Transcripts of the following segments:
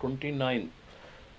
29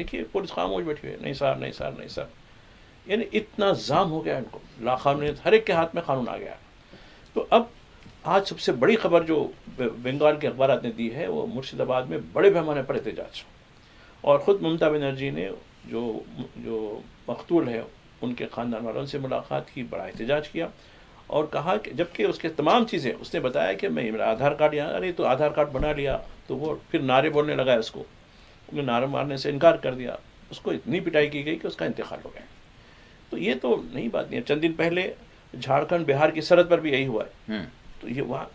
دیکھیے پولیس خاموش بیٹھی ہوئی ہے، نہیں صاحب نہیں صاحب نہیں صاحب، یعنی اتنا زام ہو گیا ان کو، لاقانونیت، ہر ایک کے ہاتھ میں قانون آ گیا. تو اب آج سب سے بڑی خبر جو بنگال کے اخبارات نے دی ہے وہ مرشد آباد میں بڑے پیمانے پر احتجاج، اور خود ممتا بنرجی نے جو مقتول ہے ان کے خاندان والوں سے ملاقات کی، بڑا احتجاج کیا، اور کہا کہ جبکہ اس کے تمام چیزیں اس نے بتایا کہ میں میرا آدھار کارڈ یہاں، ارے تو آدھار کارڈ بنا لیا، تو وہ پھر نعرے بولنے لگا، اس کو نعرے مارنے سے انکار کر دیا، اس کو اتنی پٹائی کی گئی کہ اس کا انتقال ہو گیا. تو یہ تو نئی بات نہیں ہے. چند دن پہلے جھارکھنڈ بہار کی سرحد پر بھی یہی ہوا ہے.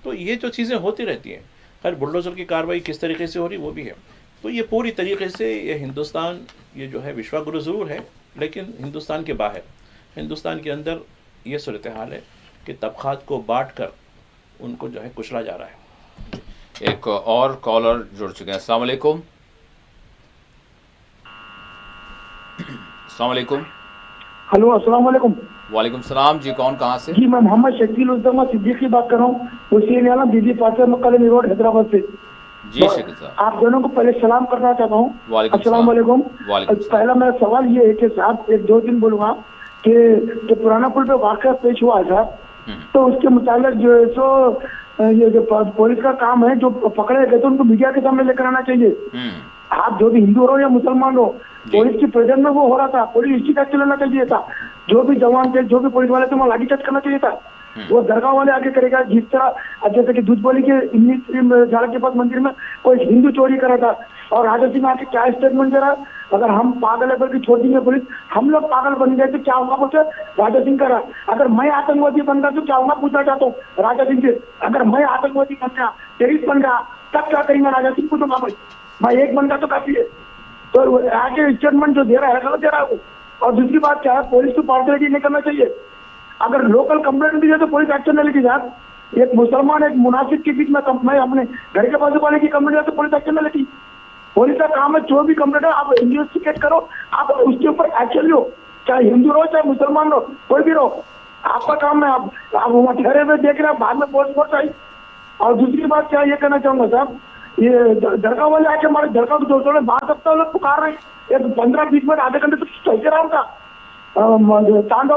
تو یہ جو چیزیں ہوتی رہتی ہیں. خیر بلڈوزر کی کارروائی کس طریقے سے ہو رہی وہ بھی ہے. تو یہ پوری طریقے سے یہ ہندوستان یہ جو ہے وشوا گرو ضرور ہے، لیکن ہندوستان کے باہر، ہندوستان کے اندر یہ صورتحال ہے کہ طبقات کو بانٹ کر ان کو جو ہے کچلا جا رہا ہے. ایک اور کالر جڑ چکے ہیں. السلام علیکم. السلام علیکم. ہلو السلام علیکم. وعلیکم السلام جی، کون کہاں سے؟ جی میں محمد شکیل الزما صدیقی بات کر رہا ہوں، حسین عالم بی بی فاطمہ مقدمی روڈ حیدرآباد سے. جی شکیل صاحب. آپ دونوں کو پہلے سلام کرنا چاہتا ہوں. وعلیکم السلام علیکم. وعلیکم السلام. پہلا میرا سوال یہ ہے کہ صاحب ایک دو دن بولوں گا کہ پرانا پل پہ واقعہ پیش ہوا ہے صاحب، تو اس کے متعلق جو ہے سو یہ جو پولیس کا کام ہے، جو پکڑے گئے تو ان کو میڈیا کے سامنے لے کر آنا چاہیے. آپ جو بھی ہندو رہو یا مسلمان رہو، پولیس کی پریزنٹ میں وہ ہو رہا تھا، پولیس ہسٹری ایکشن لینا چاہیے تھا. جو بھی جوان تھے، جو بھی پولیس والے تھے، وہ لاٹھی چارج کرنا چاہیے تھا. وہ درگاہ والے آگے کرے گا، جس طرح جیسے کہ دودھ بولی کے جھاڑ کے پاس مندر میں کوئی ہندو چوری کرا تھا، اور راجا سنگھ آ کے کیا اسٹیٹمنٹ دے رہا ہے، اگر ہم پاگل ہے بلکہ چھوڑ دیں گے پولیس، ہم لوگ پاگل بن گئے تو کیا ہوگا بولتے راجا سنگھ کرا. اگر میں آتنکوادی بن گیا تو کیا ہوگا پوچھنا چاہتا ہوں راجا سنگھ سے. اگر میں آتنکوادی بن گیا، ٹیررسٹ بن گیا، تب کیا کریں گے راجا سنگھ کو؟ تو میں ایک بن گیا تو کافی ہے. تو آگے اسٹیٹمنٹ جو دے رہا ہے غلط دے رہا ہے وہ. اور دوسری بات کیا ہے، پولیس کو پارٹی نہیں کرنا چاہیے. اگر لوکل کمپلینٹ بھی ہے تو پولیس ایکشن نہیں لے گی. ایک مسلمان ایک منافق کے بیچ میں اپنے گھر کے بازو والے کی کمپلینٹ ہے تو پولیس ایکشن نہیں لیتی. پولیس کا کام ہے جو بھی کمپلینٹ ہے آپ انویسٹیگیٹ کرو، آپ اس کے اوپر ایکشن لو، چاہے ہندو رہو چاہے مسلمان رہو، کوئی بھی رہو، آپ کا کام ہے. آپ وہاں ٹھہرے ہوئے دیکھ رہے ہیں، بعد میں پولیس فورس آئی. اور دوسری بات کیا یہ کہنا چاہوں گا صاحب، یہ درگاہ والے آ کے ہمارے درگاہ کو دوڑے باہر سکتا لوگ پکار رہے ہیں. ایک 15-20 منٹ آدھے گھنٹے تک چلتے رہا تھا تانڈو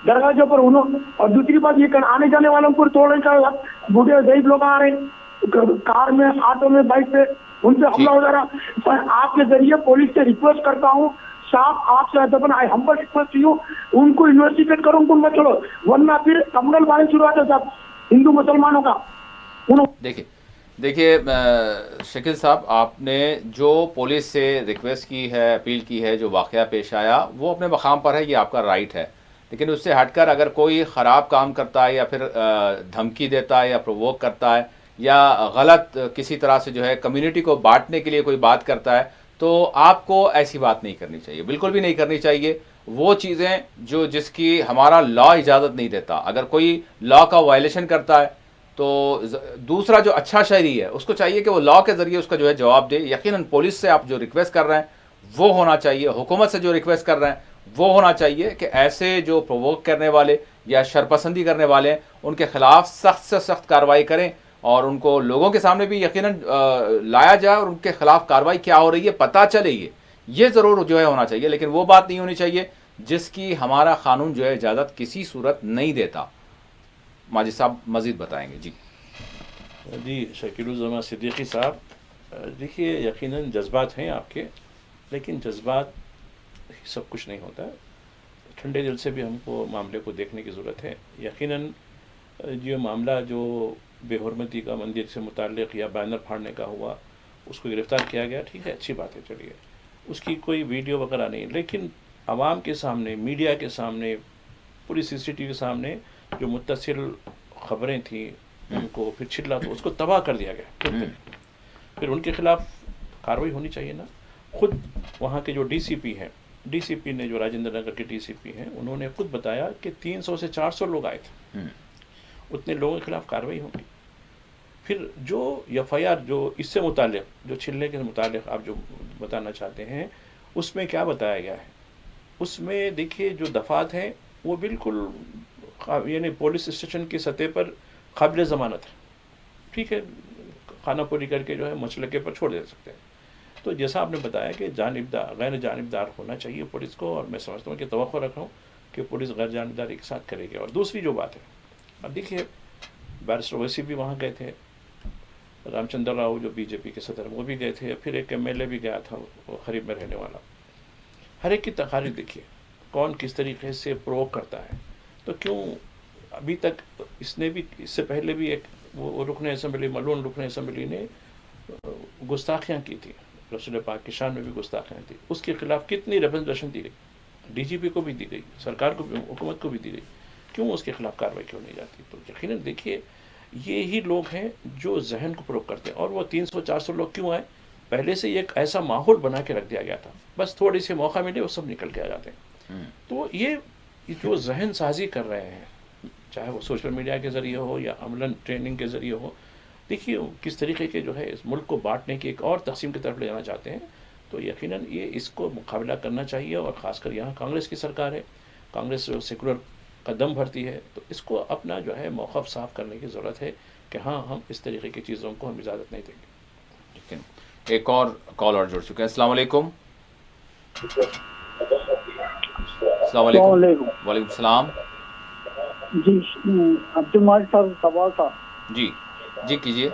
درگاہ کے اوپر انہوں. اور دوسری بات یہ آنے جانے والوں کو توڑنے کا، بوڑھے غریب لوگ آ رہے ہیں کار میں، آٹو میں، بائک پہ، ان سے حملہ ہو جا رہا. آپ کے ذریعے پولیس سے ریکویسٹ کرتا ہوں صاحب، آپ سے ادبن آئی ہمبل ریکویسٹ یو، ان کو انویسٹیگیٹ کرو، ان کو مت چھوڑو، ورنہ پھر کمنل بارے شروع ہوتا ہے صاحب ہندو مسلمانوں کا. دیکھیے شکیل صاحب، آپ نے جو پولیس سے ریکویسٹ کی ہے، اپیل کی ہے، جو واقعہ پیش آیا وہ اپنے مقام پر ہے، یہ آپ کا رائٹ ہے. لیکن اس سے ہٹ کر اگر کوئی خراب کام کرتا ہے یا پھر دھمکی دیتا ہے یا پرووک کرتا ہے یا غلط کسی طرح سے جو ہے کمیونٹی کو بانٹنے کے لیے کوئی بات کرتا ہے، تو آپ کو ایسی بات نہیں کرنی چاہیے، بالکل بھی نہیں کرنی چاہیے. وہ چیزیں جس کی ہمارا لا اجازت نہیں دیتا، اگر کوئی لا کا وائلیشن کرتا ہے تو دوسرا جو اچھا شہری ہے اس کو چاہیے کہ وہ لا کے ذریعے اس کا جو ہے جواب دے. یقیناً پولیس سے آپ جو ریکویسٹ کر رہے ہیں وہ ہونا چاہیے، حکومت سے جو ریکویسٹ کر رہے ہیں وہ ہونا چاہیے کہ ایسے جو پرووک کرنے والے یا شرپسندی کرنے والے ہیں ان کے خلاف سخت سے سخت کارروائی کریں، اور ان کو لوگوں کے سامنے بھی یقیناً لایا جائے اور ان کے خلاف کارروائی کیا ہو رہی ہے پتہ چلے. یہ ضرور جو ہے ہونا چاہیے، لیکن وہ بات نہیں ہونی چاہیے جس کی ہمارا قانون جو ہے اجازت کسی صورت نہیں دیتا. ماجد صاحب مزید بتائیں گے. جی شکیل الزما صدیقی صاحب، دیکھیے یقیناً جذبات ہیں آپ کے، لیکن جذبات سب کچھ نہیں ہوتا. ٹھنڈے دل سے بھی ہم کو معاملے کو دیکھنے کی ضرورت ہے. یقیناً یہ معاملہ جو بے حرمتی کا مندر سے متعلق یا بینر پھاڑنے کا ہوا، اس کو گرفتار کیا گیا، ٹھیک ہے، اچھی بات ہے، چلیے، اس کی کوئی ویڈیو وغیرہ نہیں، لیکن عوام کے سامنے، میڈیا کے سامنے، پوری CCTV کے سامنے جو متصل خبریں تھیں ان کو پھر چھللا تو اس کو تباہ کر دیا گیا. پھر ان کے خلاف کارروائی ہونی چاہیے نا. خود وہاں کے جو DCP ہیں، DCP نے جو راجندر نگر کے DCP ہیں، انہوں نے خود بتایا کہ 300 سے 400 لوگ آئے تھے. اتنے لوگوں کے خلاف کارروائی ہوگی. پھر جو FIR جو اس سے متعلق، جو چھلنے کے متعلق آپ جو بتانا چاہتے ہیں، اس میں کیا بتایا گیا ہے؟ اس میں دیکھیے جو دفعات ہیں وہ بالکل یعنی پولیس اسٹیشن کی سطح پر قابل ضمانت ہے، ٹھیک ہے، خانہ پوری کر کے جو ہے مسلکے پر چھوڑ دے سکتے ہیں. تو جیسا آپ نے بتایا کہ غیر جانبدار ہونا چاہیے پولیس کو، اور میں سمجھتا ہوں کہ توقع رکھ رہا ہوں کہ پولیس غیر جانبداری کے ساتھ کرے گی. اور دوسری جو بات ہے، اب دیکھیے بیرسٹر اویسی بھی وہاں گئے تھے، رام چندر راؤ جو بی جے پی کے صدر وہ بھی گئے تھے، پھر ایک ایم ایل اے بھی گیا تھا وہ قریب میں رہنے والا. ہر ایک کی تقاریر دیکھیے کون کس طریقے سے پروک کرتا ہے. تو کیوں ابھی تک اس سے پہلے بھی ایک وہ رکن اسمبلی، ملون رکن اسمبلی نے گستاخیاں کی تھی، رسول پاک کی شان میں بھی گستاخیاں تھی، اس کے خلاف کتنی ریپرزنٹیشن دی گئی، ڈی جی پی کو بھی دی گئی، سرکار کو بھی، حکومت کو بھی دی گئی. کیوں اس کے خلاف کارروائی کیوں نہیں جاتی؟ تو یقیناً دیکھیے یہی لوگ ہیں جو ذہن کو فروغ کرتے ہیں. اور وہ 300-400 لوگ کیوں آئے؟ پہلے سے ایک ایسا ماحول بنا کے رکھ دیا گیا تھا، بس تھوڑی سی موقع ملے وہ سب نکل کے آ جاتے ہیں. تو یہ جو ذہن سازی کر رہے ہیں، چاہے وہ سوشل میڈیا کے ذریعے ہو یا عملاً ٹریننگ کے ذریعے ہو، دیکھیے کس طریقے کے جو ہے اس ملک کو بانٹنے کی ایک اور تقسیم کی طرف لے جانا چاہتے ہیں. تو یقیناً اس کو مقابلہ کرنا چاہیے. اور خاص کر یہاں کانگریس کی سرکار ہے، کانگریس جو سیکولر قدم بھرتی ہے، تو اس کو اپنا جو ہے موقف صاف کرنے کی ضرورت ہے کہ ہاں ہم اس طریقے کی چیزوں کو ہم اجازت نہیں دیں گے. ایک اور کالر جڑ چکے ہیں. السلام علیکم. السلام علیکم. وعلیکم السلام. جی عبد المالک صاحب سوال تھا. جی کیجیے.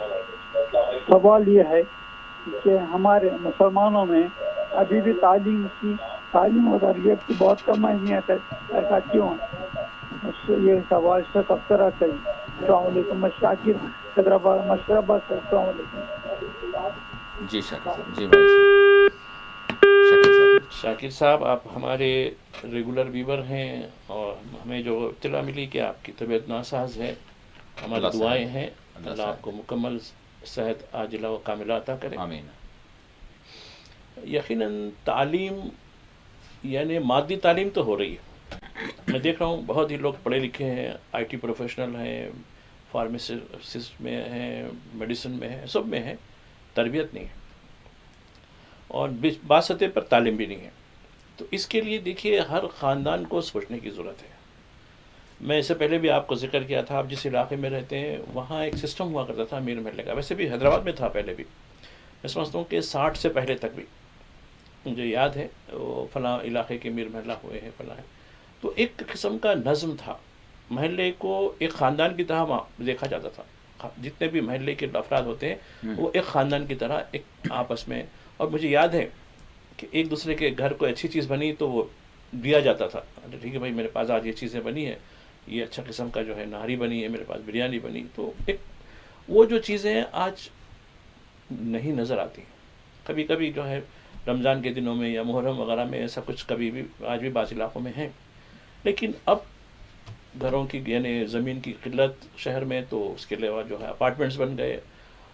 سوال یہ ہے کہ ہمارے مسلمانوں میں ابھی بھی تعلیم و تربیت کی بہت کم اہمیت ہے، ایسا کیوں ہے؟ یہ سوال سے تبصرہ چاہیے. السلام علیکم. میں شاکر حیدرآباد مشربہ سے. السلام علیکم. جی شاکر صاحب. جی بھائی شاکر صاحب، آپ ہمارے ریگولر ویور ہیں، اور ہمیں جو اطلاع ملی کہ آپ کی طبیعت ناساز ہے، ہماری دعائیں ہیں اللہ آپ کو مکمل صحت عاجلہ و کاملہ عطا کرے. آمین. یقیناً تعلیم یعنی مادی تعلیم تو ہو رہی ہے. میں دیکھ رہا ہوں بہت ہی لوگ پڑھے لکھے ہیں، آئی ٹی پروفیشنل ہیں، فارمیسسٹ میں ہیں، میڈیسن میں ہیں، سب میں ہیں. تربیت نہیں ہے اور باسطے پر تعلیم بھی نہیں ہے. تو اس کے لیے دیکھیے ہر خاندان کو سوچنے کی ضرورت ہے. میں اس سے پہلے بھی آپ کو ذکر کیا تھا، آپ جس علاقے میں رہتے ہیں وہاں ایک سسٹم ہوا کرتا تھا امیر محلے کا. ویسے بھی حیدرآباد میں تھا پہلے بھی. میں سمجھتا ہوں کہ 60 سے پہلے تک بھی مجھے یاد ہے وہ فلاں علاقے کے امیر محلہ ہوئے ہیں فلاں. تو ایک قسم کا نظم تھا، محلے کو ایک خاندان کی طرح دیکھا جاتا تھا. جتنے بھی محلے کے افراد ہوتے ہیں وہ ایک خاندان کی طرح ایک آپس میں. اور مجھے یاد ہے کہ ایک دوسرے کے گھر کوئی اچھی چیز بنی تو وہ دیا جاتا تھا. ٹھیک ہے بھائی، میرے پاس آج یہ چیزیں بنی ہیں، یہ اچھا قسم کا جو ہے نہاری بنی ہے، میرے پاس بریانی بنی. تو ایک وہ جو چیزیں آج نہیں نظر آتی. کبھی کبھی جو ہے رمضان کے دنوں میں یا محرم وغیرہ میں ایسا کچھ کبھی بھی آج بھی بعض علاقوں میں ہیں. لیکن اب گھروں کی یعنی زمین کی قلت شہر میں، تو اس کے علاوہ جو ہے اپارٹمنٹس بن گئے.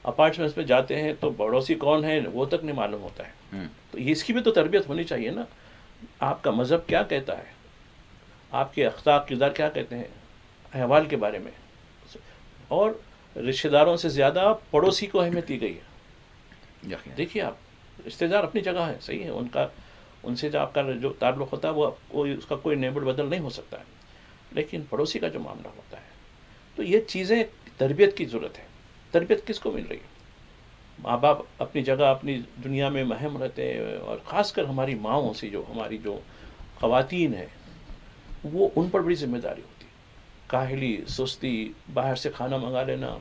اپارٹمنٹس میں جاتے ہیں تو پڑوسی کون ہے وہ تک نہیں معلوم ہوتا ہے. تو اس کی بھی تو تربیت ہونی چاہیے نا. آپ کا مذہب کیا کہتا ہے، آپ کے اخلاق کردار کیا کہتے ہیں احوال کے بارے میں. اور رشتہ داروں سے زیادہ پڑوسی کو اہمیت دی گئی ہے. دیکھیے آپ، رشتہ دار اپنی جگہ ہے، صحیح ہے، ان سے جو آپ کا جو تعلق ہوتا ہے وہ اس کا کوئی نیبر بدل نہیں ہو سکتا ہے. لیکن پڑوسی کا جو معاملہ ہوتا ہے، تو یہ چیزیں تربیت کی ضرورت ہے. تربیت کس کو مل رہی ہے؟ ماں باپ اپنی جگہ اپنی دنیا میں مہم رہتے ہیں، اور خاص کر ہماری ماؤں سے جو ہماری جو خواتین ہیں وہ ان پر بڑی ذمہ داری ہوتی ہے. کاہلی، سستی، باہر سے کھانا منگا لینا،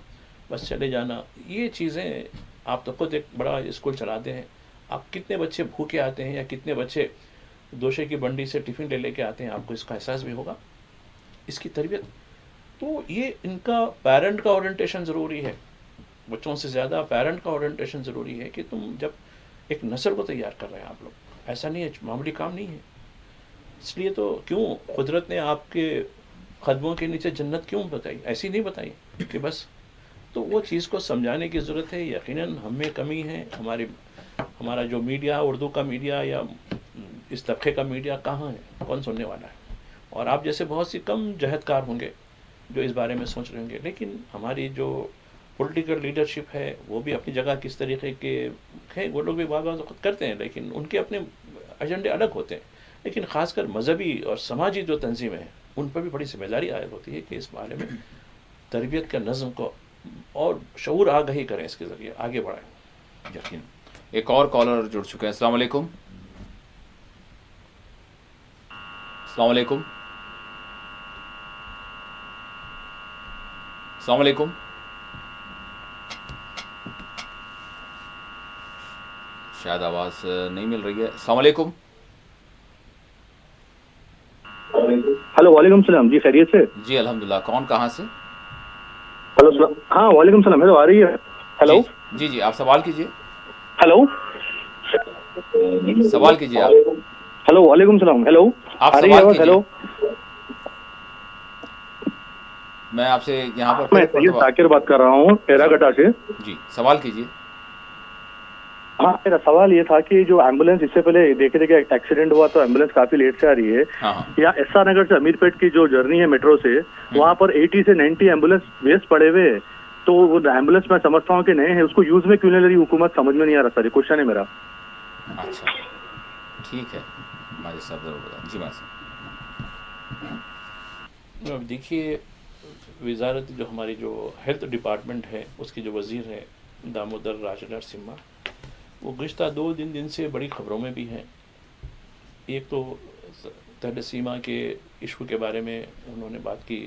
بس چلے جانا، یہ چیزیں. آپ تو خود ایک بڑا اسکول چلاتے ہیں، آپ کتنے بچے بھوکے آتے ہیں یا کتنے بچے دوشے کی بنڈی سے ٹفن لے کے آتے ہیں، آپ کو اس کا احساس بھی ہوگا. اس کی تربیت تو یہ ان کا پیرنٹ کا اورینٹیشن ضروری ہے. بچوں سے زیادہ پیرنٹ کا اورینٹیشن ضروری ہے کہ تم جب ایک نسل کو تیار کر رہے ہیں آپ لوگ، ایسا نہیں ہے، معمولی کام نہیں ہے. اس لیے تو کیوں قدرت نے آپ کے قدموں کے نیچے جنت کیوں بتائی؟ ایسی نہیں بتائی کہ بس. تو وہ چیز کو سمجھانے کی ضرورت ہے. یقیناً ہم میں کمی ہے. ہمارا جو میڈیا، اردو کا میڈیا یا اس طبقے کا میڈیا کہاں ہے، کون سننے والا ہے. اور آپ جیسے بہت سی کم جہدکار ہوں گے جو اس بارے میں سوچ رہے ہوں گے. لیکن ہماری جو پولیٹیکل لیڈرشپ ہے وہ بھی اپنی جگہ کس طریقے کے ہیں، وہ لوگ بھی بعض وقت کرتے ہیں، لیکن ان کے اپنے ایجنڈے الگ ہوتے ہیں. لیکن خاص کر مذہبی اور سماجی جو تنظیمیں ہیں ان پر بھی بڑی ذمہ داری عائد ہوتی ہے کہ اس بارے میں تربیت کا نظم کو اور شعور آگہی کریں، اس کے ذریعے آگے بڑھائیں. یقین ایک اور کالر جڑ چکے ہیں. السلام علیکم. السلام علیکم. السلام علیکم. شاید آواز نہیں مل رہی ہے. السلام علیکم. ہلو وعلیکم السلام. جی خیریت سے؟ جی الحمدللہ. کون کہاں سے؟ ہلو ہاں وعلیکم السلام. ہیلو آ رہی ہے؟ ہلو جی جی آپ سوال کیجیے. ہلو سوال کیجیے آپ. ہلو وعلیکم السلام. ہیلو آپ آ رہی ہے سوال آواز؟ کیجیے. ہلو میں آپ سے یہاں پر میں پھر ایک سید مرتبہ. ذاکر بات کر رہا ہوں ٹیراگٹا سے. جی سوال کیجیے. ہاں میرا سوال یہ تھا کہ جو ایمبولینس اس سے پہلے دیکھے تھے کہ ایکسیڈنٹ ہوا تو ایمبولینس کافی لیٹ سے آ رہی ہے. ہاں ہاں یا ایس آر نگر سے امیر پیٹ کی جو جرنی ہے میٹرو سے وہاں پر 80 سے 90 ایمبولینس ویسٹ پڑے ہوئے ہیں. تو وہ ایمبولینس میں سمجھتا ہوں کہ نئے ہیں, اس کو یوز میں کیوں نہیں لے رہی حکومت, سمجھ میں نہیں آ رہا سر. یہ کوشچن ہے میرا. اچھا ٹھیک ہے. ماجد صاحب ضرور بتائیں. جی ماجد صاحب. اب دیکھیے وزارت جو ہماری جو ہیلتھ ڈپارٹمنٹ ہے اس کی جو وزیر ہے دامودر راج نرسمہا, وہ گزشتہ 2 دن سے بڑی خبروں میں بھی ہیں. ایک تو تھیلیسیمیا کے ایشو کے بارے میں انہوں نے بات کی,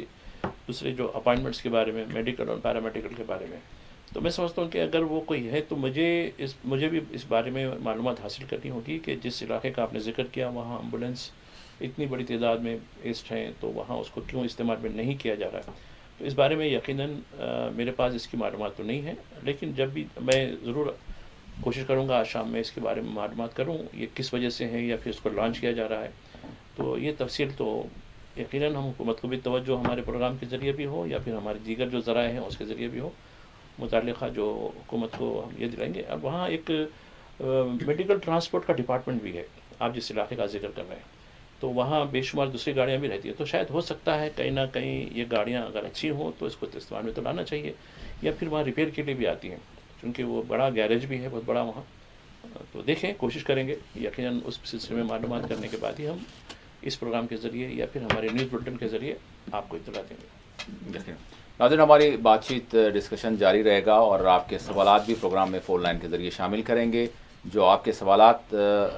دوسرے جو اپائنٹمنٹس کے بارے میں, میڈیکل اور پیرامیڈیکل کے بارے میں. تو میں سمجھتا ہوں کہ اگر وہ کوئی ہے تو مجھے بھی اس بارے میں معلومات حاصل کرنی ہوگی کہ جس علاقے کا آپ نے ذکر کیا وہاں ایمبولینس اتنی بڑی تعداد میں ویسٹ ہیں تو وہاں اس کو کیوں استعمال میں نہیں کیا جا رہا ہے. تو اس بارے میں یقیناً میرے پاس اس کی معلومات تو نہیں ہے, لیکن جب بھی میں ضرور کوشش کروں گا آج شام میں اس کے بارے میں معلومات کروں یہ کس وجہ سے ہے یا پھر اس کو لانچ کیا جا رہا ہے. تو یہ تفصیل تو یقیناً ہم حکومت کو بھی توجہ ہمارے پروگرام کے ذریعے بھی ہو یا پھر ہمارے دیگر جو ذرائع ہیں اس کے ذریعے بھی ہو, متعلقہ جو حکومت کو ہم یہ دلائیں گے. اب وہاں ایک میڈیکل ٹرانسپورٹ کا ڈپارٹمنٹ بھی ہے آپ جس علاقے کا ذکر کر رہے ہیں, تو وہاں بے شمار دوسری گاڑیاں بھی رہتی ہیں. تو شاید ہو سکتا ہے کہیں نہ کہیں یہ گاڑیاں اگر اچھی ہوں تو اس کو استعمال میں تو لانا چاہیے, یا پھر وہاں ریپیئر کے لیے بھی آتی ہیں کیونکہ وہ بڑا گیریج بھی ہے بہت بڑا وہاں. تو دیکھیں کوشش کریں گے یقیناً اس سلسلے میں معلومات کرنے کے بعد ہی ہم اس پروگرام کے ذریعے یا پھر ہمارے نیوز بلٹن کے ذریعے آپ کو اطلاع دیں گے. ناظرین ہماری بات چیت ڈسکشن جاری رہے گا اور آپ کے سوالات بھی پروگرام میں فون لائن کے ذریعے شامل کریں گے. جو آپ کے سوالات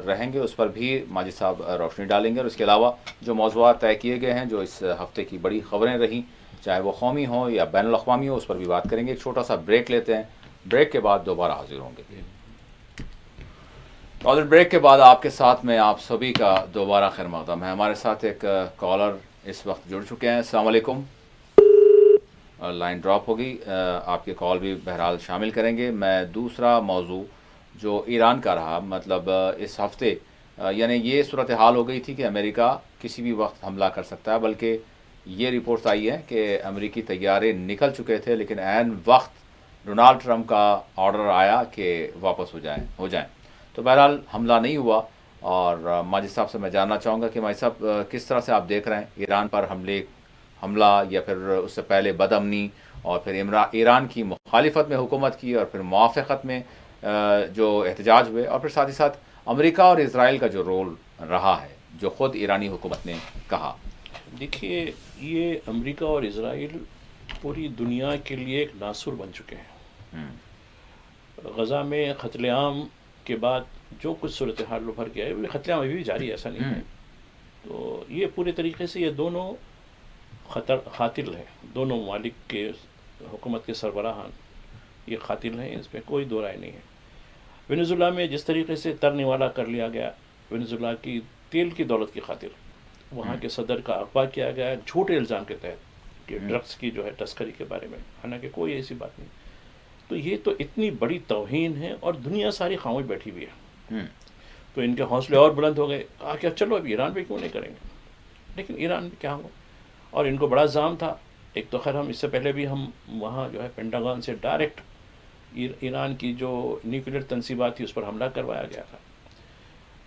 رہیں گے اس پر بھی ماجد صاحب روشنی ڈالیں گے, اور اس کے علاوہ جو موضوعات طے کیے گئے ہیں جو اس ہفتے کی بڑی خبریں رہیں چاہے وہ قومی ہوں یا بین الاقوامی ہو اس پر بھی بات کریں گے. ایک چھوٹا سا بریک لیتے ہیں, بریک کے بعد دوبارہ حاضر ہوں گے. اور بریک کے بعد آپ کے ساتھ میں آپ سبھی کا دوبارہ خیر مقدم ہے. ہمارے ساتھ ایک کالر اس وقت جڑ چکے ہیں. السلام علیکم. لائن ڈراپ ہوگی, آپ کی کال بھی بہرحال شامل کریں گے. میں دوسرا موضوع جو ایران کا رہا, مطلب اس ہفتے یعنی یہ صورتحال ہو گئی تھی کہ امریکہ کسی بھی وقت حملہ کر سکتا ہے, بلکہ یہ رپورٹس آئی ہیں کہ امریکی طیارے نکل چکے تھے لیکن عین وقت ڈونالڈ ٹرمپ کا آرڈر آیا کہ واپس ہو جائیں. تو بہرحال حملہ نہیں ہوا. اور ماجد صاحب سے میں جاننا چاہوں گا کہ ماجد صاحب کس طرح سے آپ دیکھ رہے ہیں ایران پر حملہ یا پھر اس سے پہلے بد امنی اور پھر ایران کی مخالفت میں حکومت کی اور پھر موافقت میں جو احتجاج ہوئے, اور پھر ساتھ ہی ساتھ امریکہ اور اسرائیل کا جو رول رہا ہے جو خود ایرانی حکومت نے کہا. دیکھیے یہ امریکہ اور اسرائیل پوری دنیا کے لیے ایک ناصر بن چکے ہیں. غزہ میں قتل عام کے بعد جو کچھ صورتحال ابھر گیا ہے وہ قتل عام ابھی بھی جاری ہے, ایسا نہیں ہے. تو یہ پورے طریقے سے یہ دونوں قاتل ہیں, دونوں ممالک کے حکومت کے سربراہان یہ قاتل ہیں, اس پہ کوئی دو رائے نہیں ہے. وینزویلا میں جس طریقے سے ترنیوالا کر لیا گیا وینزویلا کی تیل کی دولت کی خاطر, وہاں کے صدر کا اغوا کیا گیا جھوٹے الزام کے تحت کہ ڈرگس کی جو ہے تسکری کے بارے میں, حالانکہ کوئی ایسی بات نہیں. تو یہ تو اتنی بڑی توہین ہے اور دنیا ساری خاموش بیٹھی ہوئی ہے. تو ان کے حوصلے اور بلند ہو گئے, کہا کہ چلو اب ایران پہ کیوں نہیں کریں گے. لیکن ایران میں کیا ہو, اور ان کو بڑا الزام تھا. ایک تو خیر ہم اس سے پہلے بھی ہم وہاں جو ہے پینٹاگون سے ڈائریکٹ ایران کی جو نیوکلیر تنصیبات تھی اس پر حملہ کروایا گیا تھا.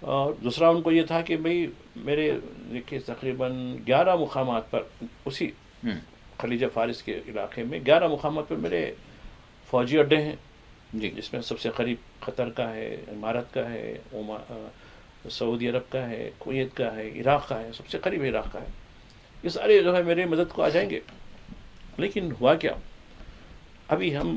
اور دوسرا ان کو یہ تھا کہ بھئی میرے دیکھیے تقریباً 11 مقامات پر اسی خلیج فارس کے علاقے میں 11 مقامات پر میرے فوجی اڈے ہیں, جس میں سب سے قریب قطر کا ہے, امارات کا ہے, سعودی عرب کا ہے, کویت کا ہے, عراق کا ہے, سب سے قریب عراق کا ہے. یہ سارے جو ہے میرے مدد کو آ جائیں گے. لیکن ہوا کیا, ابھی ہم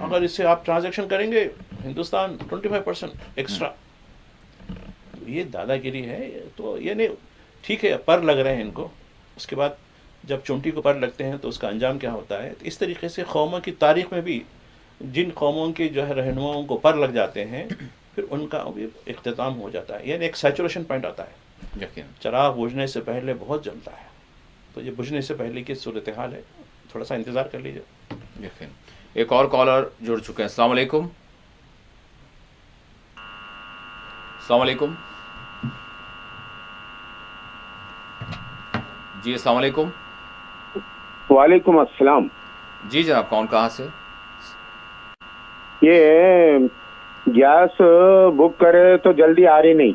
اگر اس سے آپ ٹرانزیکشن کریں گے ہندوستان 25% ایکسٹرا. یہ دادا گیری ہے. تو یہ نہیں ٹھیک ہے پر لگ رہے ہیں ان کو, اس کے بعد جب چونٹی کو پر لگتے ہیں تو اس کا انجام کیا ہوتا ہے. اس طریقے سے قوموں کی تاریخ میں بھی جن قوموں کے جو ہے رہنماؤں کو پر لگ جاتے ہیں پھر ان کا بھی اختتام ہو جاتا ہے, یعنی ایک سیچوریشن پوائنٹ آتا ہے. چراغ بجھنے سے پہلے بہت جلتا ہے, تو یہ بجھنے سے پہلے کی صورتحال ہے, تھوڑا سا انتظار کر لیجیے. ایک اور کالر جڑ چکے ہیں. السلام علیکم. السلام علیکم. جی السلام علیکم. وعلیکم السلام. جی جناب, کون کہاں سے؟ یہ گیس بک کرے تو جلدی آ رہی نہیں.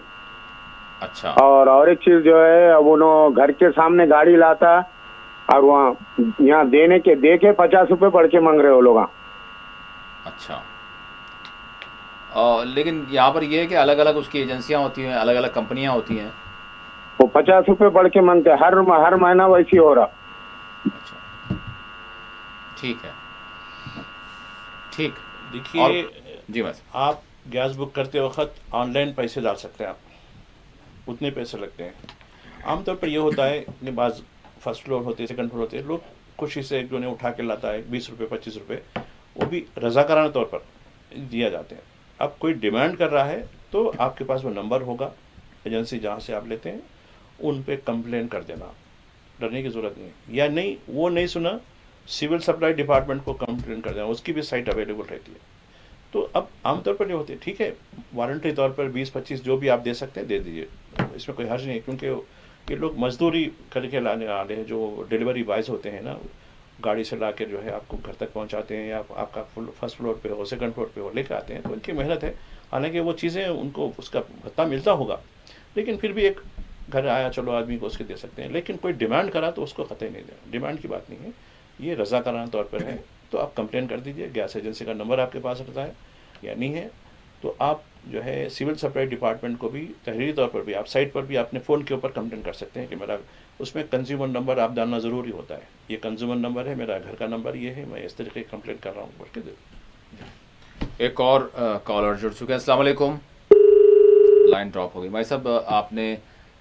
اچھا. اور ایک چیز جو ہے, اب انہوں گھر کے سامنے گاڑی لاتا اور وہاں یہاں دینے کے دے کے 50 روپے بڑھ کے مانگ رہے ہو لوگ. اچھا. لیکن یہاں پر یہ ہے کہ الگ الگ اس کی ایجنسیاں ہوتی ہیں, الگ الگ کمپنیاں ہوتی ہیں, وہ 50 روپے بڑھ کے مانگتے ہیں. ہر مہینہ ویسی ہو رہا. اچھا ٹھیک ہے. ٹھیک. دیکھیے جی بس آپ گیس بک کرتے وقت آن لائن پیسے ڈال سکتے ہیں, آپ اتنے پیسے لگتے ہیں. عام طور پر یہ ہوتا ہے کہ بعض فرسٹ فلور ہوتے ہیں, سیکنڈ فلور ہوتے ہیں, لوگ خوشی سے ایک جو نے اٹھا کے لاتا ہے 20 روپے 25 روپے, وہ بھی رضاکارانہ طور پر دیا جاتے ہیں. اب کوئی ڈیمانڈ کر رہا ہے تو آپ کے پاس وہ نمبر ہوگا ایجنسی جہاں سے آپ لیتے ہیں, ان پہ کمپلین کر دینا, ڈرنے کی ضرورت نہیں ہے. یا نہیں وہ نہیں سنا, سول سپلائی ڈپارٹمنٹ کو کمپلین کر دینا, اس کی بھی سائٹ اویلیبل رہتی ہے. تو اب عام طور پر یہ ہوتے ہیں ٹھیک ہے وارنٹری طور پر 20-25 جو بھی آپ دے سکتے ہیں دے دیجیے, اس میں کوئی حرج نہیں ہے. کیونکہ یہ لوگ مزدوری کر کے لانے والے ہیں, جو ڈیلیوری بوائز ہوتے ہیں نا, گاڑی سے لا کے جو ہے آپ کو گھر تک پہنچاتے ہیں, یا آپ کا فرسٹ فلور پہ ہو سیکنڈ فلور پہ ہو لے کے آتے ہیں, تو ان کی محنت ہے. حالانکہ وہ چیزیں ان کو اس کا بھتہ ملتا ہوگا, لیکن پھر بھی ایک گھر آیا چلو آدمی کو اس کے دے سکتے ہیں. لیکن کوئی ڈیمانڈ کرا تو اس کو قطعی نہیں دیں, ڈیمانڈ کی بات نہیں ہے, یہ رضاکارانہ طور پر ہے. تو آپ کمپلین کر دیجیے, گیس ایجنسی کا نمبر آپ کے پاس رہتا ہے یا نہیں ہے, تو آپ جو ہے سول سپلائی ڈپارٹمنٹ کو بھی تحریری طور پر بھی آپ سائٹ پر بھی اپنے فون کے اوپر کمپلین کر سکتے ہیں کہ میرا اس میں کنزیومر نمبر آپ ڈالنا ضروری ہوتا ہے. یہ کنزیومر نمبر ہے, میرا گھر کا نمبر یہ ہے, میں اس طریقے کی کمپلین کر رہا ہوں بول کے دے. ایک اور کالر جڑ چکے ہیں. السلام علیکم. لائن ڈراپ ہو گئی. بھائی صاحب آپ نے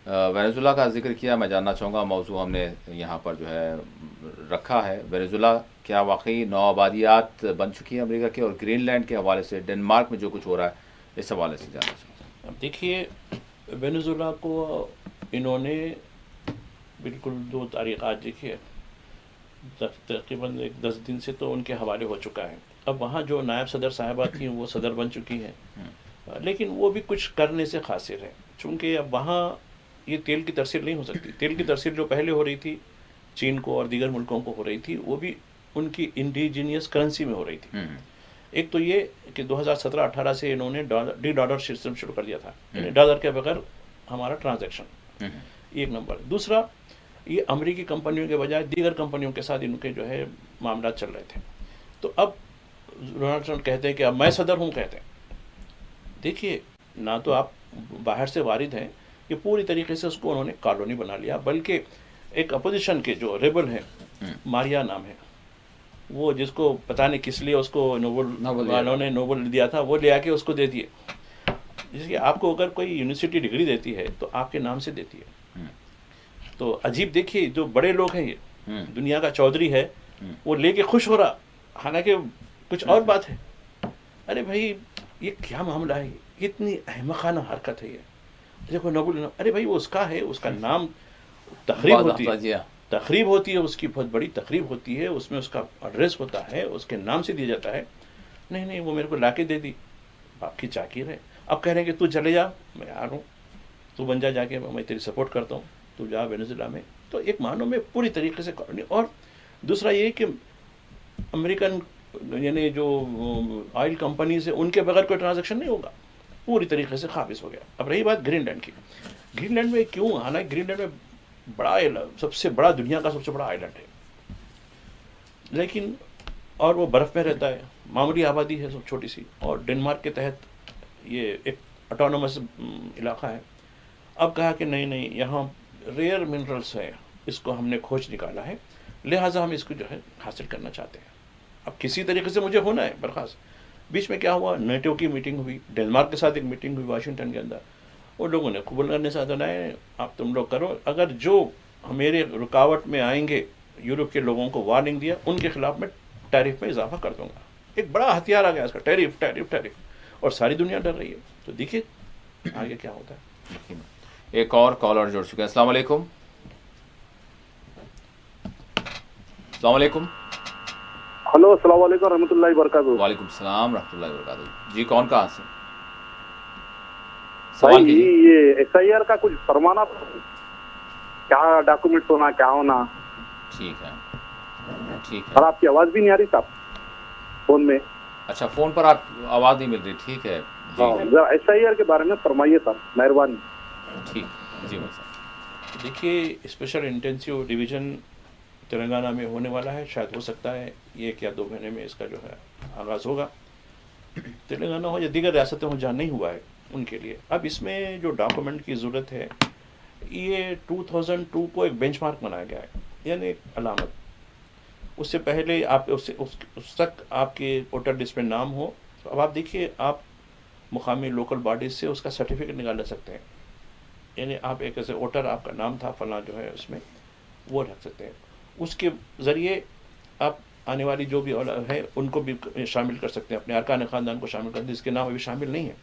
وینیزولا کا ذکر کیا, میں جاننا چاہوں گا, موضوع ہم نے یہاں پر جو ہے رکھا ہے, وینیزولا کیا واقعی نو آبادیات بن چکی ہیں امریکہ کے, اور گرین لینڈ کے حوالے سے ڈنمارک میں جو کچھ ہو رہا ہے اس حوالے سے جاننا چاہوں گا. اب دیکھیے وینیزولا کو انہوں نے بالکل 2 تاریخ آج دیکھیے تقریباً 10 دن سے تو ان کے حوالے ہو چکا ہے. اب وہاں جو نائب صدر صاحبہ تھیں وہ صدر بن چکی ہیں, لیکن وہ بھی کچھ کرنے سے قاصر ہیں, چونکہ اب وہاں یہ تیل کی ترسیل نہیں ہو سکتی. تیل کی ترسیل جو پہلے ہو رہی تھی چین کو اور دیگر ملکوں کو ہو رہی تھی, وہ بھی ان کی انڈیجینیس کرنسی میں ہو رہی تھی. ایک تو یہ کہ 2017-18 سے انہوں نے ڈی ڈالر سسٹم شروع کر دیا تھا, یعنی ڈالر کے بغیر ہمارا ٹرانزیکشن, ایک نمبر. دوسرا یہ امریکی کمپنیوں کے بجائے دیگر کمپنیوں کے ساتھ ان کے جو ہے معاملات چل رہے تھے. تو اب ڈونلڈ ٹرمپ کہتے ہیں کہ اب میں صدر ہوں, کہتے ہیں. دیکھیے نہ تو آپ باہر سے وارد ہیں, کہ پوری طریقے سے اس کو انہوں نے کالونی بنا لیا, بلکہ ایک اپوزیشن کے جو ریبل ہیں, ماریا نام ہے, وہ جس کو پتہ نہیں کس لیے اس کو نوبل والوں نے نوبل دیا تھا, وہ لے آ کے اس کو دے دیے. جس کہ آپ کو اگر کوئی یونیورسٹی ڈگری دیتی ہے تو آپ کے نام سے دیتی ہے. تو عجیب دیکھیے جو بڑے لوگ ہیں, یہ دنیا کا چودھری ہے, وہ لے کے خوش ہو رہا, حالانکہ کچھ اور بات ہے. ارے بھائی یہ کیا معاملہ ہے, اتنی احمقانہ حرکت ہے یہ. دیکھو نوبل, ارے بھائی وہ اس کا ہے, اس کا نام تقریب ہوتی ہے, تقریب ہوتی ہے, اس کی بہت بڑی تقریب ہوتی ہے, اس میں اس کا ایڈریس ہوتا ہے, اس کے نام سے دیا جاتا ہے. نہیں وہ میرے کو لا کے دے دی, آپ کی چاکیر ہے. اب کہہ رہے ہیں کہ تو چلے جا, میں آ رہا ہوں, تو بن جا کے, میں تیری سپورٹ کرتا ہوں, تو جا وینیزولا میں. تو ایک معنوں میں پوری طریقے سے. اور دوسرا یہ کہ امریکن یعنی جو آئل کمپنیز ہیں ان کے بغیر کوئی ٹرانزیکشن نہیں ہوگا, پوری طریقے سے قابض ہو گیا. اب رہی بات گرین لینڈ کی, گرین لینڈ میں کیوں, حالانکہ گرین لینڈ میں بڑا سب سے بڑا دنیا کا سب سے بڑا آئلینڈ ہے, لیکن اور وہ برف میں رہتا ہے, معمولی آبادی ہے سب چھوٹی سی, اور ڈنمارک کے تحت یہ ایک اٹانومس علاقہ ہے. اب کہا کہ نہیں یہاں ریئر منرلس ہے, اس کو ہم نے کھوج نکالا ہے, لہٰذا ہم اس کو جو ہے حاصل کرنا چاہتے ہیں. اب کسی طریقے سے مجھے ہونا ہے برخاست. بیچ میں کیا ہوا, نیٹو کی میٹنگ ہوئی, ڈنمارک کے ساتھ ایک میٹنگ ہوئی واشنگٹن کے اندر. وہ لوگوں نے قبول کرنے سے دلائے, اب تم لوگ کرو, اگر جو میرے رکاوٹ میں آئیں گے یورپ کے لوگوں کو وارننگ دیا, ان کے خلاف میں ٹیرف میں اضافہ کر دوں گا. ایک بڑا ہتھیار آ گیا اس کا, ٹیرف ٹیرف ٹیرف, اور ساری دنیا ڈر رہی ہے. تو دیکھیے آگے کیا ہوتا ہے. ایک اور کالر جڑ چکے ہیں. السلام علیکم. السلام علیکم. ہلو, السلام علیکم ورحمۃ اللہ وبرکاتہ. وعلیکم السلام رحمۃ اللہ وبرکاتہ. جی کون کہاں سے بھائی سوال کیجیے. یہ ایس آئی آر کا کچھ فرمانا, کیا ڈاکومنٹ ہونا, کیا ہونا. ٹھیک ہے ٹھیک ہے. سر آپ کی آواز بھی نہیں آ رہی صاحب فون میں. اچھا فون پر آپ آواز نہیں مل رہی. ٹھیک ہے جی ذرا ایس آئی آر کے بارے میں فرمائیے سر, مہربانی. ٹھیک جی بھائی صاحب. دیکھیے اسپیشل انٹینسیو ڈویژن تلنگانہ میں ہونے والا ہے, شاید ہو سکتا ہے 1 یا 2 مہینے میں اس کا جو ہے آغاز ہوگا. تلنگانہ ہو یا دیگر ریاستیں ہوں جہاں نہیں ہوا ہے ان کے لیے. اب اس میں جو ڈاکومنٹ کی ضرورت ہے, یہ 2002 کو ایک بینچ مارک بنایا گیا ہے, یعنی ایک علامت. اس سے پہلے آپ اس تک آپ کے ووٹر لسٹ میں نام ہو, تو اب آپ دیکھیے آپ مقامی لوکل باڈیز سے اس کا سرٹیفکیٹ نکال لے سکتے ہیں. یعنی آپ ایک ایسے ووٹر, آپ کا نام تھا فلاں جو ہے اس میں, وہ رکھ سکتے ہیں. اس کے ذریعے آپ آنے والی جو بھی ہے ان کو بھی شامل کر سکتے ہیں, اپنے ارکان خاندان کو شامل کر, جس کے نام ابھی شامل نہیں ہے.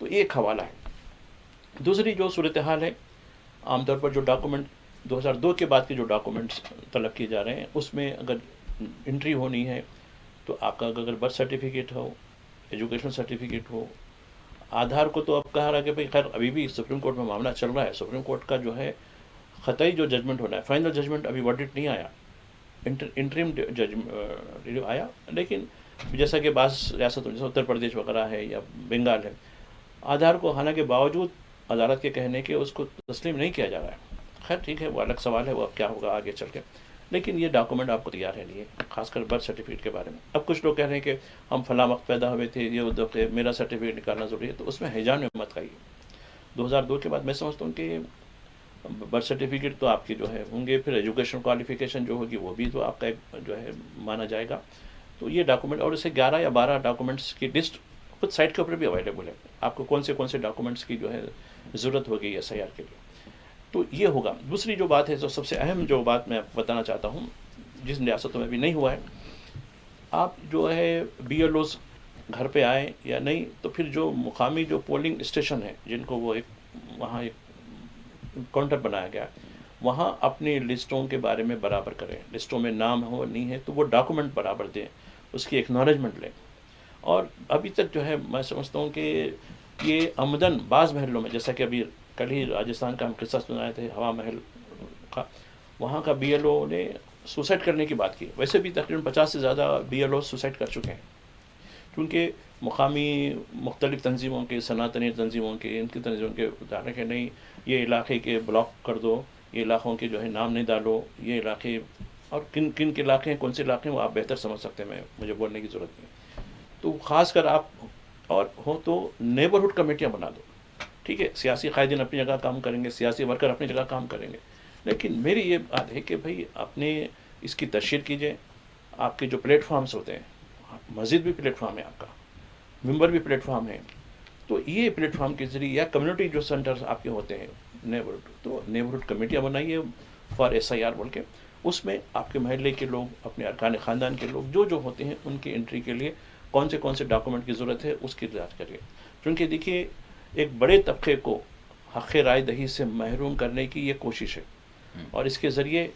تو یہ ایک حوالہ ہے. دوسری جو صورتحال ہے, عام طور پر جو ڈاکومنٹ 2002 کے بعد کے جو ڈاکومنٹس طلب کیے جا رہے ہیں, اس میں اگر انٹری ہونی ہے تو آپ کا اگر برتھ سرٹیفکیٹ ہو, ایجوکیشن سرٹیفکیٹ ہو, آدھار کو تو اب کہا رہا کہ بھائی خیر ابھی بھی سپریم کورٹ میں معاملہ چل رہا ہے. سپریم کورٹ کا جو ہے خطائی جو ججمنٹ ہونا ہے, فائنل ججمنٹ ابھی ورڈکٹ نہیں آیا, انٹریم ججمنٹ آیا. لیکن جیسا کہ بعض ریاستوں جیسے اتر پردیش وغیرہ ہے یا بنگال ہے, آدھار کو حالانکہ باوجود عدالت کے کہنے کے اس کو تسلیم نہیں کیا جا رہا ہے. خیر ٹھیک ہے, وہ الگ سوال ہے, وہ اب کیا ہوگا آگے چل کے. لیکن یہ ڈاکومنٹ آپ کو تیار ہے نہیں ہے, خاص کر برتھ سرٹیفکیٹ کے بارے میں. اب کچھ لوگ کہہ رہے ہیں کہ ہم فلاں وقت پیدا ہوئے تھے, یہ دفعہ میرا سرٹیفکیٹ نکالنا ضروری ہے. تو اس میں ہیجان میں مت کھائیے. 2002 کے بعد میں سمجھتا ہوں کہ برتھ سرٹیفکیٹ تو آپ کے جو ہے ہوں گے, پھر ایجوکیشن کوالیفیکیشن جو ہوگی وہ بھی تو آپ کا ایک جو ہے مانا جائے گا. تو یہ ڈاکومنٹ, اور اسے 11 یا 12 ڈاکومنٹس کی لسٹ خود سائٹ کے اوپر بھی اویلیبل ہے, آپ کو کون سے ڈاکومنٹس کی جو ہے ضرورت ہوگی ایس آئی آر کے لیے. تو یہ ہوگا. دوسری جو بات ہے, جو سب سے اہم جو بات میں بتانا چاہتا ہوں, جس ریاستوں میں بھی نہیں ہوا ہے, آپ جو ہے بی ایل اوز گھر پہ آئیں یا نہیں, تو پھر جو مقامی جو پولنگ اسٹیشن ہیں جن کو وہ ایک وہاں ایک کاؤنٹر بنایا گیا ہے, وہاں اپنی لسٹوں کے بارے میں برابر کریں. لسٹوں میں نام ہو نہیں ہے تو وہ ڈاکومنٹ برابر دیں, اس کی ایکنالجمنٹ لیں. اور ابھی تک جو ہے میں سمجھتا ہوں کہ یہ آمدن بعض محلوں میں, جیسا کہ ابھی کل ہی راجستھان کا ہم قصہ سنائے تھے ہوا محل کا, وہاں کا بی ایل او نے سوسائڈ کرنے کی بات کی. ویسے بھی تقریباً 50 سے زیادہ بی ایل او سوسائڈ کر چکے ہیں, کیونکہ مقامی مختلف تنظیموں کے, سناتنی تنظیموں کے, ان کی تنظیموں کے ادارے کہ نہیں یہ علاقے کے بلاک کر دو, یہ علاقوں کے جو ہے نام نہیں ڈالو, یہ علاقے, اور کن کن کے علاقے ہیں, کون سے علاقے ہیں, وہ آپ بہتر سمجھ سکتے ہیں, مجھے بولنے کی ضرورت نہیں. تو خاص کر آپ اور ہو تو نیبرہڈ کمیٹیاں بنا دو. ٹھیک ہے, سیاسی قائدین اپنی جگہ کام کریں گے, سیاسی ورکر اپنی جگہ کام کریں گے, لیکن میری یہ بات ہے کہ بھائی اپنے اس کی تشہیر کیجیے. آپ کے جو پلیٹ فارمز ہوتے ہیں, مسجد بھی پلیٹ فارم ہے آپ کا, ممبر بھی پلیٹ فارم ہے, تو یہ پلیٹ فارم کے ذریعے یا کمیونٹی جو سینٹرز آپ کے ہوتے ہیں نیبرہڈ, تو نیبرہڈ کمیٹیاں بنائیے فار ایس آئی آر بول کے. اس میں آپ کے محلے کے لوگ, اپنے ارکان خاندان کے لوگ جو ہوتے ہیں, ان کی انٹری کے لیے کون سے ڈاکومنٹ کی ضرورت ہے اس کی جانچ کریے. کیونکہ دیکھیے ایک بڑے طبقے کو حق رائے دہی سے محروم کرنے کی یہ کوشش ہے, اور اس کے ذریعے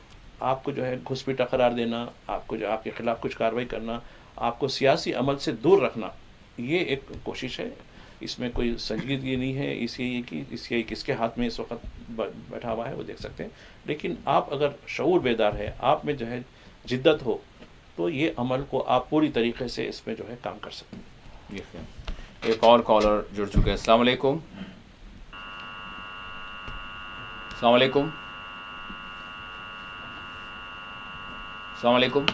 آپ کو جو ہے گھس پیٹا قرار دینا, آپ کو جو آپ کے خلاف کچھ کارروائی کرنا, آپ کو سیاسی عمل سے دور رکھنا, یہ ایک کوشش ہے. اس میں کوئی سنجیدگی نہیں ہے. اس یہ کس کے ہاتھ میں اس وقت بیٹھا ہوا ہے وہ دیکھ سکتے ہیں. لیکن آپ اگر شعور بیدار ہے, آپ میں جو ہے جدت ہو, تو یہ عمل کو آپ پوری طریقے سے اس میں جو ہے کام کر سکتے ہیں. ایک اور کالر جڑ چکے ہیں. السلام علیکم. السلام علیکم. السلام علیکم.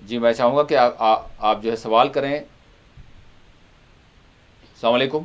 جی میں چاہوں گا کہ آپ جو ہے سوال کریں. السلام علیکم.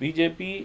BJP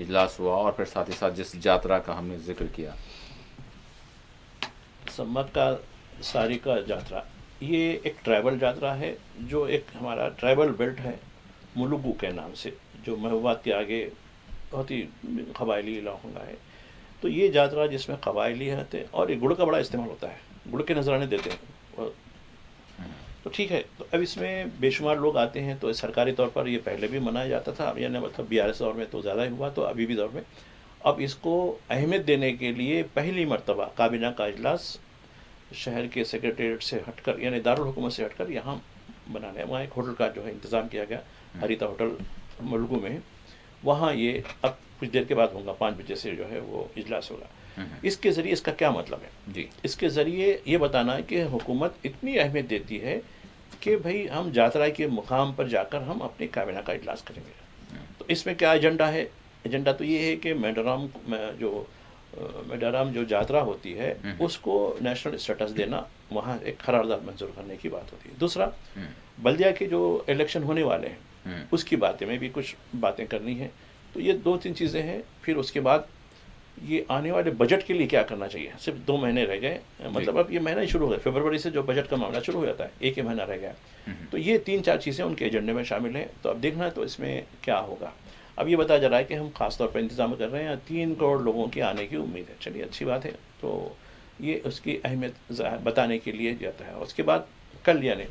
اجلاس ہوا اور پھر ساتھ ہی ساتھ جس یاترا کا ہم نے ذکر کیا؟ سمت کا ساری کا یاترا یہ ایک ٹرائبل یاترا ہے، جو ایک ہمارا ٹرائبل بیلٹ ہے ملوگو کے نام سے، جو مہوبات کے آگے بہت ہی قبائلی علاقوں کا ہے. تو یہ یاترا جس میں قبائلی ہوتے اور یہ گڑ کا بڑا استعمال ہوتا ہے، گڑ کے نذرانے دیتے ہیں. تو ٹھیک ہے، تو اب اس میں بے شمار لوگ آتے ہیں. تو سرکاری طور پر یہ پہلے بھی منایا جاتا تھا، یعنی مطلب BRS دور میں تو زیادہ ہی ہوا، تو ابھی بھی دور میں اب اس کو اہمیت دینے کے لیے پہلی مرتبہ کابینہ کا اجلاس شہر کے سیکریٹریٹ سے ہٹ کر، یعنی دارالحکومت سے ہٹ کر یہاں بنانے، وہاں ایک ہوٹل کا جو ہے انتظام کیا گیا، ہریتا ہوٹل ملگو میں. وہاں یہ اب کچھ دیر کے بعد ہوگا، 5 بجے سے جو ہے وہ اجلاس ہوگا. اس کے ذریعے اس کا کیا مطلب ہے؟ جی، اس کے ذریعے یہ بتانا ہے کہ حکومت اتنی اہمیت دیتی ہے کہ بھائی ہم یاترا کے مقام پر جا کر ہم اپنے کابینہ کا اجلاس کریں گے. تو اس میں کیا ایجنڈا ہے؟ ایجنڈا تو یہ ہے کہ میڈارام جو یاترا ہوتی ہے اس کو نیشنل اسٹیٹس دینا، وہاں ایک قرارداد منظور کرنے کی بات ہوتی ہے. دوسرا، بلدیہ کے جو الیکشن ہونے والے ہیں اس کی باتیں میں بھی کچھ باتیں کرنی ہیں. تو یہ 2-3 چیزیں ہیں. پھر اس کے بعد یہ آنے والے بجٹ کے لیے کیا کرنا چاہیے. صرف 2 مہینے رہ گئے، مطلب اب یہ مہینہ ہی شروع ہو گیا، فروری سے جو بجٹ کا معاملہ شروع ہو جاتا ہے، 1 ہی مہینہ رہ گیا. تو یہ 3-4 چیزیں ان کے ایجنڈے میں شامل ہیں. تو اب دیکھنا ہے تو اس میں کیا ہوگا. اب یہ بتایا جا رہا ہے کہ ہم خاص طور پر انتظام کر رہے ہیں، 3 کروڑ لوگوں کے آنے کی امید ہے. چلیے اچھی بات ہے. تو یہ اس کی اہمیت بتانے کے لیے جاتا ہے. اس کے بعد کل یعنی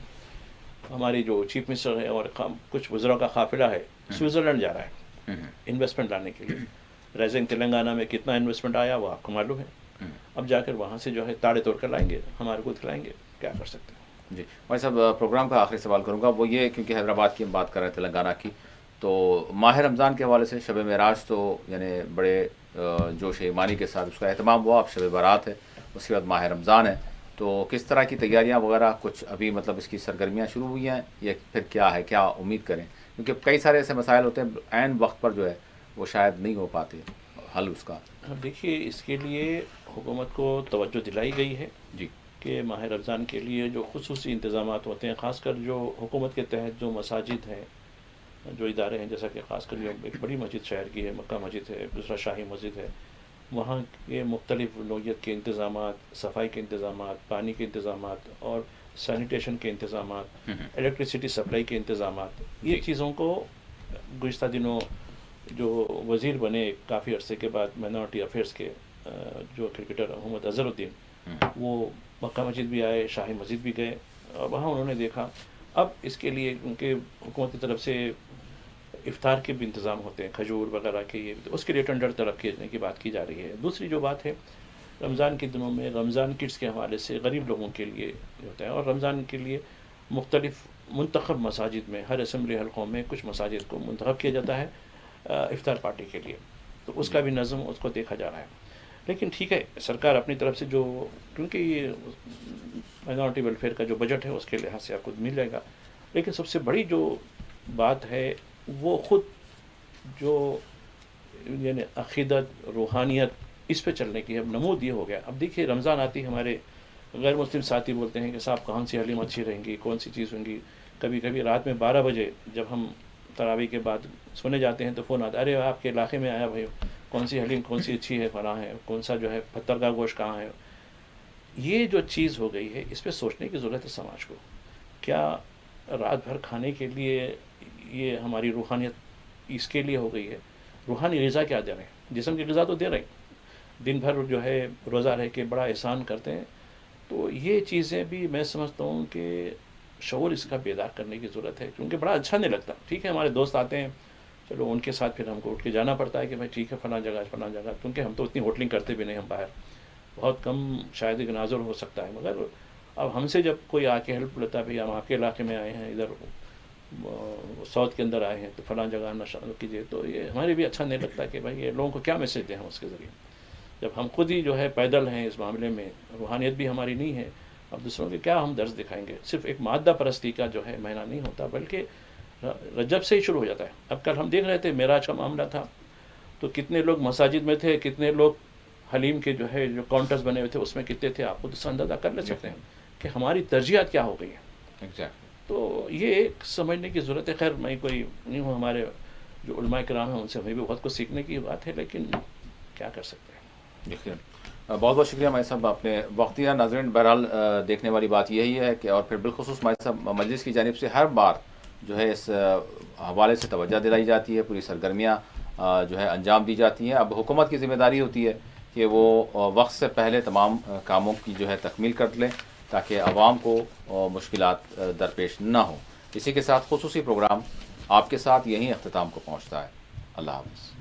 ہماری جو چیف منسٹر ہے اور کچھ وزراء کا قافلہ ہے سوئٹزرلینڈ جا رہا ہے انویسٹمنٹ لانے کے لیے. رائزنگ تلنگانہ میں کتنا انویسٹمنٹ آیا وہ آپ کو معلوم ہے. اب جا کر وہاں سے جو ہے تاڑے توڑ کر لائیں گے، ہمارے کو دکھلائیں گے. کیا کر سکتے ہیں. جی بھائی صاحب، پروگرام کا آخری سوال کروں گا، وہ یہ کیونکہ حیدرآباد کی ہم بات کر رہے ہیں، تلنگانہ کی، تو ماہ رمضان کے حوالے سے شب معراج تو یعنی بڑے جوش ایمانی کے ساتھ اس کا اہتمام ہوا. اب شب برات ہے، اس کے بعد ماہ رمضان ہے. تو کس طرح کی تیاریاں وغیرہ کچھ ابھی مطلب اس کی سرگرمیاں شروع ہوئی ہیں یا پھر کیا ہے، کیا امید کریں؟ کیونکہ کئی سارے ایسے مسائل ہوتے ہیں عین وقت پر جو ہے وہ شاید نہیں ہو پاتے حل اس کا. اب دیکھیے، اس کے لیے حکومت کو توجہ دلائی گئی ہے جی کہ ماہ رمضان کے لیے جو خصوصی انتظامات ہوتے ہیں، خاص کر جو حکومت کے تحت جو مساجد ہیں، جو ادارے ہیں، جیسا کہ خاص کر جو ایک بڑی مسجد شہر کی ہے، مکہ مسجد ہے، دوسرا شاہی مسجد ہے، وہاں کے مختلف نوعیت کے انتظامات، صفائی کے انتظامات، پانی کے انتظامات اور سینیٹیشن کے انتظامات، الیکٹریسٹی سپلائی کے انتظامات، یہ چیزوں کو گزشتہ دنوں جو وزیر بنے کافی عرصے کے بعد مائنورٹی افیئرس کے جو کرکٹر محمد اظہر الدین، وہ مکہ مسجد بھی آئے، شاہی مسجد بھی گئے، اور وہاں انہوں نے دیکھا. اب اس کے لیے کیونکہ حکومت کی طرف سے افطار کے بھی انتظام ہوتے ہیں، کھجور وغیرہ کے، یہ اس کے لیے ٹینڈر طلب کیے جانے کی بات کی جا رہی ہے. دوسری جو بات ہے، رمضان کے دنوں میں رمضان کٹس کے حوالے سے غریب لوگوں کے لیے ہوتا ہے، اور رمضان کے لیے مختلف منتخب مساجد میں، ہر اسمبلی حلقوں میں کچھ مساجد کو منتخب کیا جاتا ہے افطار پارٹی کے لیے. تو اس کا بھی نظم اس کو دیکھا جا رہا ہے. لیکن ٹھیک ہے، سرکار اپنی طرف سے جو، کیونکہ یہ مائنورٹی ویلفیئر کا جو بجٹ ہے اس کے لحاظ سے آپ کو مل جائے گا. لیکن سب سے بڑی جو بات ہے وہ خود جو یعنی عقیدت، روحانیت، اس پہ چلنے کی ہے. اب نمود یہ ہو گیا. اب دیکھیے، رمضان آتی، ہمارے غیر مسلم ساتھی بولتے ہیں کہ صاحب کون سی حلیم اچھی رہیں گی، کون سی چیز ہوں گی. کبھی کبھی رات میں 12 بجے جب ہم تراویح کے بعد سونے جاتے ہیں تو فون آتا ہے، ارے آپ کے علاقے میں آیا بھائی، کون سی حلیم کون سی اچھی ہے، فلاں ہے، کون سا جو ہے پتھر کا گوشت کہاں ہے. یہ جو چیز ہو گئی ہے، اس پہ سوچنے کی ضرورت ہے سماج کو. کیا رات بھر کھانے کے لیے یہ ہماری روحانیت اس کے لیے ہو گئی ہے؟ روحانی غذا کیا دے رہے ہیں؟ جسم کی غذا تو دے رہے ہیں، دن بھر جو ہے روزہ رہ کے بڑا احسان کرتے ہیں. تو یہ چیزیں بھی میں سمجھتا ہوں کہ شعور اس کا بیدار کرنے کی ضرورت ہے، کیونکہ بڑا اچھا نہیں لگتا. ٹھیک ہے، ہمارے دوست آتے ہیں، چلو ان کے ساتھ پھر ہم کو اٹھ کے جانا پڑتا ہے کہ بھائی ٹھیک ہے فلاں جگہ فلاں جگہ، کیونکہ ہم تو اتنی ہوٹلنگ کرتے بھی نہیں، ہم باہر بہت کم، شاید ایک ناظر ہو سکتا ہے. مگر اب ہم سے جب کوئی آ کے ہیلپ لیتا ہے، بھائی ہم آپ کے علاقے میں آئے ہیں، ادھر ساؤتھ کے اندر آئے ہیں تو فلاں جگہ نشہ کیجیے، تو یہ ہمارے بھی اچھا نہیں لگتا کہ بھائی یہ لوگوں کو کیا میسج دیں ہم اس کے ذریعے، جب ہم خود ہی جو ہے پیدل ہیں اس معاملے میں، روحانیت بھی ہماری نہیں ہے. اب دوسروں کے کیا ہم درس دکھائیں گے؟ صرف ایک مادہ پرستی کا جو ہے مہینہ نہیں ہوتا، بلکہ رجب سے ہی شروع ہو جاتا ہے. اب کل ہم دیکھ رہے تھے معراج کا معاملہ تھا، تو کتنے لوگ مساجد میں تھے، کتنے لوگ حلیم کے جو ہے جو کاؤنٹرز بنے ہوئے تھے اس میں کتنے تھے. آپ خود اس اندازہ کر لے سکتے ہیں کہ ہماری ترجیحات کیا ہو گئی ہیں. تو یہ ایک سمجھنے کی ضرورت ہے. خیر میں کوئی نہیں ہوں ہمارے جو علماء کرام ہیں ان سے ہمیں بھی بہت کچھ سیکھنے کی بات ہے، لیکن کیا کر سکتے ہیں۔ یقیناً بہت بہت شکریہ مائی صاحب، آپ نے وقت دیا۔ ناظرین بہرحال دیکھنے والی بات یہی ہے کہ اور پھر بالخصوص مائی صاحب مجلس کی جانب سے ہر بار جو ہے اس حوالے سے توجہ دلائی جاتی ہے، پوری سرگرمیاں جو ہے انجام دی جاتی ہیں۔ اب حکومت کی ذمہ داری ہوتی ہے کہ وہ وقت سے پہلے تمام کاموں کی جو ہے تکمیل کر لیں تاکہ عوام کو مشکلات درپیش نہ ہوں۔ اسی کے ساتھ خصوصی پروگرام آپ کے ساتھ یہیں اختتام کو پہنچتا ہے۔ اللہ حافظ۔